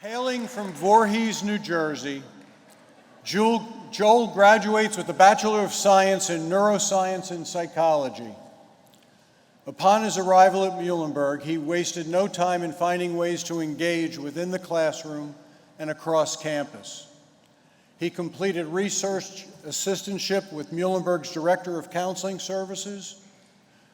Hailing from Voorhees, New Jersey, Joel graduates with a Bachelor of Science in Neuroscience and Psychology. Upon his arrival at Muhlenberg, he wasted no time in finding ways to engage within the classroom and across campus. He completed research assistantship with Muhlenberg's Director of Counseling Services,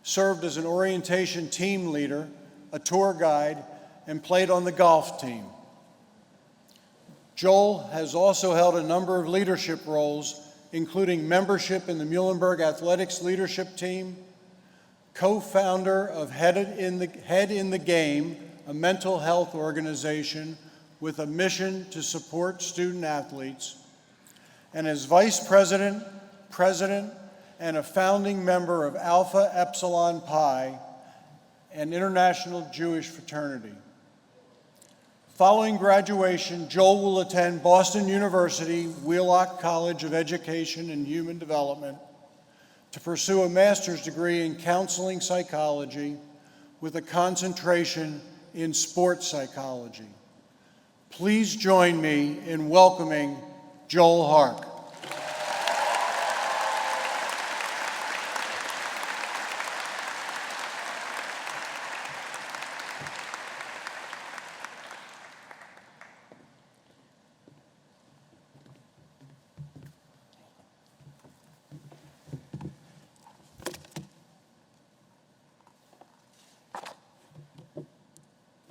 served as an orientation team leader, a tour guide, and played on the golf team. Joel has also held a number of leadership roles, including membership in the Muhlenberg Athletics Leadership Team, co-founder of Head in the Game, a mental health organization with a mission to support student athletes, and as vice president, president, and a founding member of Alpha Epsilon Pi, an international Jewish fraternity. Following graduation, Joel will attend Boston University Wheelock College of Education and Human Development to pursue a master's degree in counseling psychology with a concentration in sports psychology. Please join me in welcoming Joel Hark.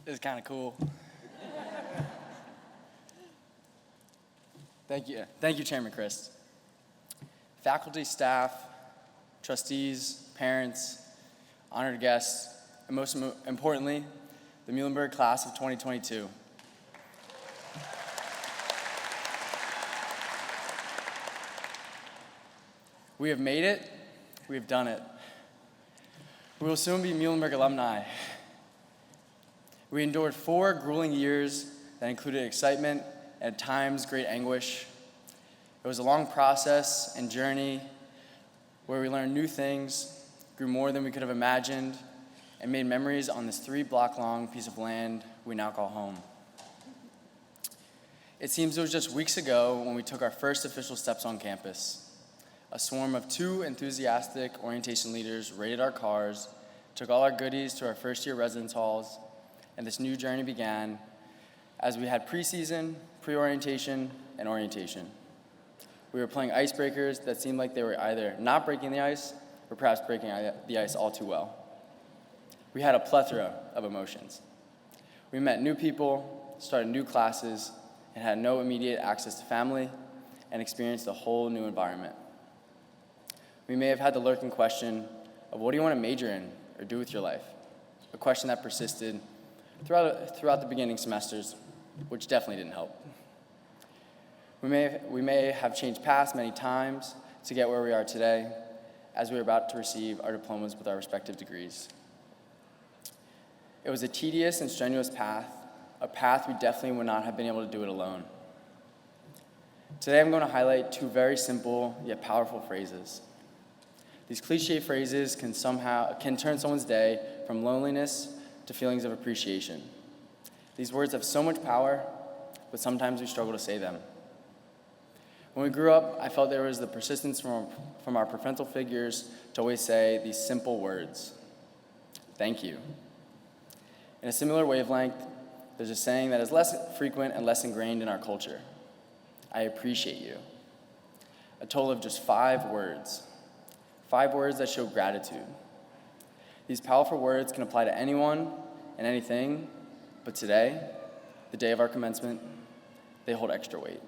This is kind of cool. Thank you, Chairman Christ. Faculty, staff, trustees, parents, honored guests, and most importantly, the Muhlenberg class of 2022. We have made it, we have done it. We will soon be Muhlenberg alumni. We endured 4 grueling years that included excitement and at times great anguish. It was a long process and journey where we learned new things, grew more than we could have imagined, and made memories on this 3-block-long piece of land we now call home. It seems it was just weeks ago when we took our first official steps on campus. A swarm of 2 enthusiastic orientation leaders raided our cars, took all our goodies to our first-year residence halls, and this new journey began as we had preseason, pre-orientation, and orientation. We were playing icebreakers that seemed like they were either not breaking the ice or perhaps breaking the ice all too well. We had a plethora of emotions. We met new people, started new classes, and had no immediate access to family and experienced a whole new environment. We may have had the lurking question of what do you want to major in or do with your life? A question that persisted throughout the beginning semesters, which definitely didn't help. We may have changed paths many times to get where we are today, as we were about to receive our diplomas with our respective degrees. It was a tedious and strenuous path, a path we definitely would not have been able to do it alone. Today I'm going to highlight 2 very simple yet powerful phrases. These cliche phrases can turn someone's day from loneliness to feelings of appreciation. These words have so much power, but sometimes we struggle to say them. When we grew up, I felt there was the persistence from our parental figures to always say these simple words: thank you. In a similar wavelength, there's a saying that is less frequent and less ingrained in our culture: I appreciate you. A total of just 5 words. 5 words that show gratitude. These powerful words can apply to anyone and anything, but today, the day of our commencement, they hold extra weight.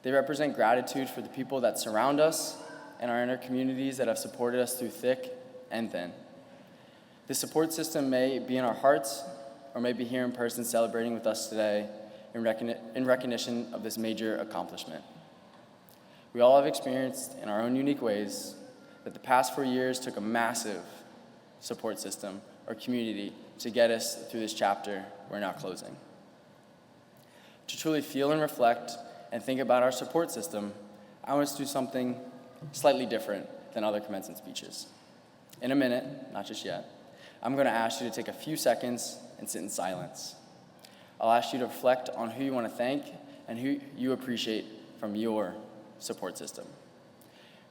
They represent gratitude for the people that surround us and our inner communities that have supported us through thick and thin. This support system may be in our hearts or may be here in person celebrating with us today in recognition of this major accomplishment. We all have experienced in our own unique ways that the past 4 years took a massive support system or community to get us through this chapter we're now closing. To truly feel and reflect and think about our support system, I want us to do something slightly different than other commencement speeches. In a minute, not just yet, I'm going to ask you to take a few seconds and sit in silence. I'll ask you to reflect on who you want to thank and who you appreciate from your support system,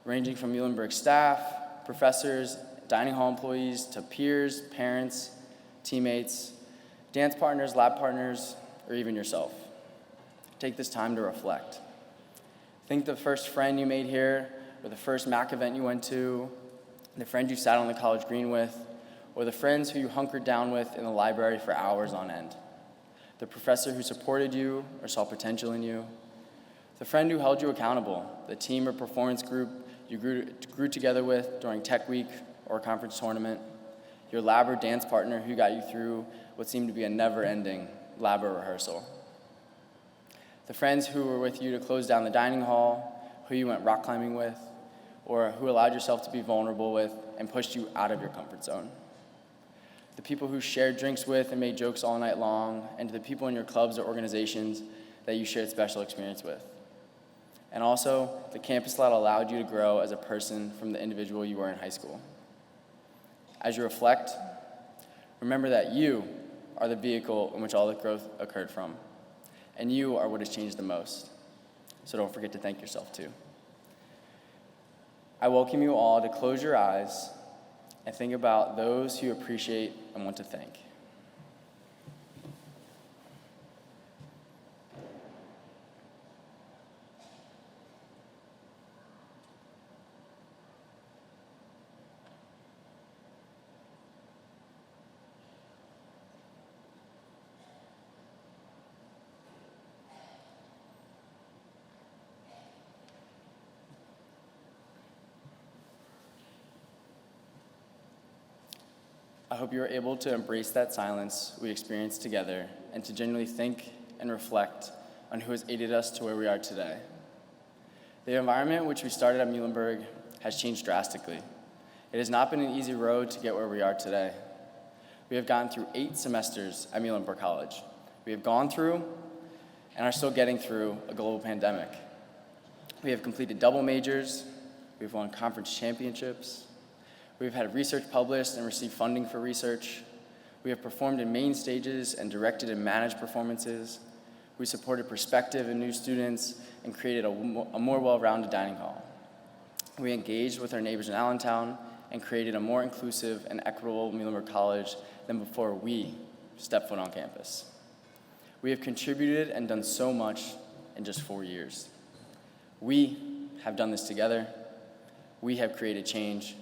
ranging from Muhlenberg staff, professors, dining hall employees, to peers, parents, teammates, dance partners, lab partners, or even yourself. Take this time to reflect. Think the first friend you made here, or the first MAC event you went to, the friend you sat on the college green with, or the friends who you hunkered down with in the library for hours on end. The professor who supported you or saw potential in you. The friend who held you accountable, the team or performance group you grew together with during tech week or conference tournament. Your lab or dance partner who got you through what seemed to be a never-ending lab or rehearsal. The friends who were with you to close down the dining hall, who you went rock climbing with, or who allowed yourself to be vulnerable with and pushed you out of your comfort zone. The people who shared drinks with and made jokes all night long, and to the people in your clubs or organizations that you shared special experience with. And also, the campus that allowed you to grow as a person from the individual you were in high school. As you reflect, remember that you are the vehicle in which all the growth occurred from, and you are what has changed the most. So don't forget to thank yourself too. I welcome you all to close your eyes and think about those who you appreciate and want to thank. I hope you are able to embrace that silence we experienced together and to genuinely think and reflect on who has aided us to where we are today. The environment which we started at Muhlenberg has changed drastically. It has not been an easy road to get where we are today. We have gotten through 8 semesters at Muhlenberg College. We have gone through and are still getting through a global pandemic. We have completed double majors. We have won conference championships. We've had research published and received funding for research. We have performed in main stages and directed and managed performances. We supported prospective and new students and created a more well-rounded dining hall. We engaged with our neighbors in Allentown and created a more inclusive and equitable Muhlenberg College than before we stepped foot on campus. We have contributed and done so much in just 4 years. We have done this together. We have created change.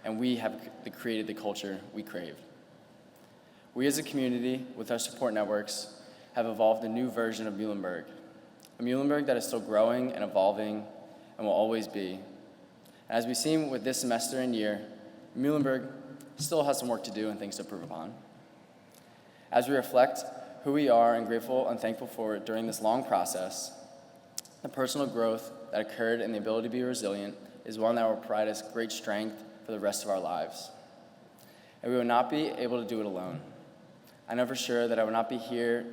And we have created the culture we crave. We as a community, with our support networks, have evolved a new version of Muhlenberg, a Muhlenberg that is still growing and evolving and will always be. And as we've seen with this semester and year, Muhlenberg still has some work to do and things to improve upon. As we reflect who we are and grateful and thankful for during this long process, the personal growth that occurred and the ability to be resilient is one that will provide us great strength for the rest of our lives. And we will not be able to do it alone. I know for sure that I will not be here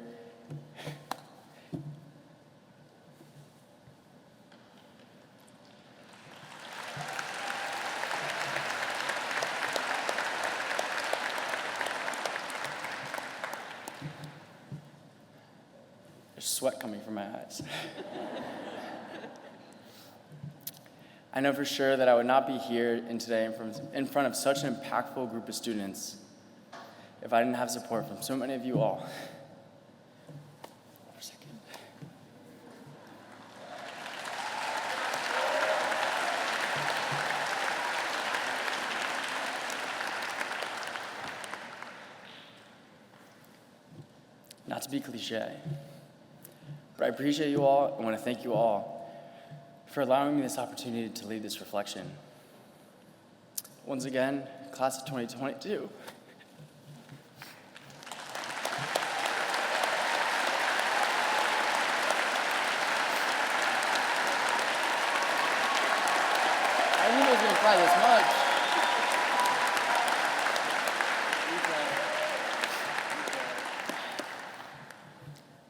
There's sweat coming from my eyes. I know for sure that I would not be here today in front of such an impactful group of students if I didn't have support from so many of you all. For a second. Not to be cliche, but I appreciate you all and want to thank you all for allowing me this opportunity to lead this reflection. Once again, class of 2022. I didn't know I was going to cry this much.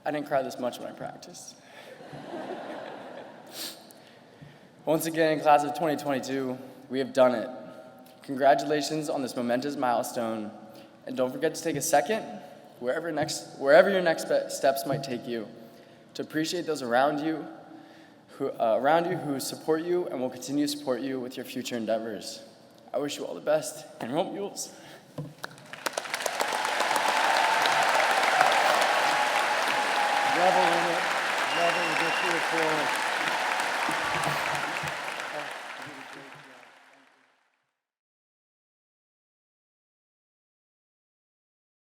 I didn't cry this much when I practiced. Once again, class of 2022, we have done it. Congratulations on this momentous milestone, and don't forget to take a second wherever your next steps might take you, to appreciate those around you who support you and will continue to support you with your future endeavors. I wish you all the best, and roll mules. Revel in it. Revel in it.